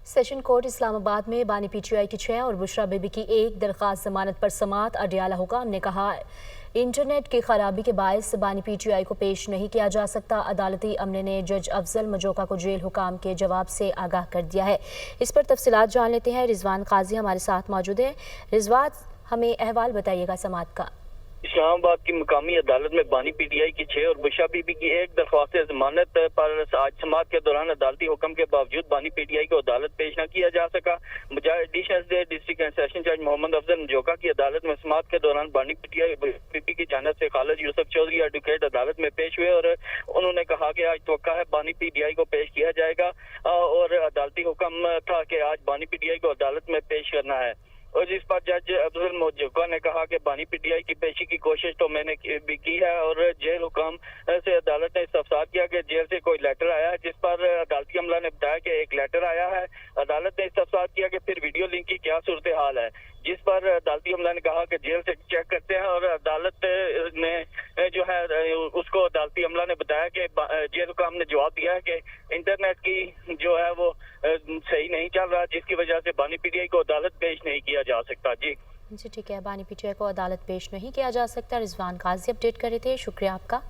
Session court Islamabad में बानी PTI की 6 और बुशरा बीबी की 1 दरख्वास्त जमानत पर समाअत। अडियाला हुकाम ने कहा इंटरनेट की खराबी के बायस बानी पीटीआई को पेश नहीं किया जा सकता। अदालती अमले ने जज अफजल मजोका को जेल हुकाम के जवाब से आगाह कर दिया है। इस पर तफसीलात जान लेते हैं। रिजवान काजी हमारे साथ मौजूद है। रिजवान, हमें अहवाल बताइएगा समाअत का। इस्लामाबाद की मुकामी अदालत में बानी पीटीआई की 6 और बुशरा बीबी की 1 दरख्वास्त जमानत पर आज समाअत के दौरान अदालती हुक्म के बावजूद बानी पीटीआई को अदालत पेश न किया जा सका। एडिशनल डिस्ट्रिक्ट एंड सेशन जज मोहम्मद अफजल मजोका की अदालत में समाअत के दौरान बानी पीटीआई और बुशरा बीबी की जानिब से खालिद यूसुफ चौधरी एडवोकेट अदालत में पेश हुए और उन्होंने कहा कि आज तवक्का है बानी पीटीआई को पेश किया जाएगा और अदालती हुक्म था कि आज बानी पीटीआई को अदालत में पेश करना है। और जिस पर जज अफजल मजोका ने कहा कि बानी पीटीआई की पेशी की कोशिश तो मैंने भी की है और जेल हुकाम से अदालत ने इस्तफसार किया कि जेल से कोई लेटर आया है, जिस पर अदालती अमला ने बताया कि एक लेटर आया है। अदालत ने इस्तफसार किया कि फिर वीडियो लिंक की क्या सूरत हाल है, जिस पर अदालती अमला ने कहा कि जेल से चेक करते हैं और अदालत ने जो है उसको अदालती अमला ने बताया कि जेल हुकाम ने जवाब दिया है कि इंटरनेट की जो है वो सही नहीं चल रहा, जिसकी वजह से बानी पीटीआई को अदालत पेश नहीं किया जा सकता। जी ठीक है, बानी पीटीआई को अदालत पेश नहीं किया जा सकता। रिजवान काजी अपडेट कर रहे थे, शुक्रिया आपका।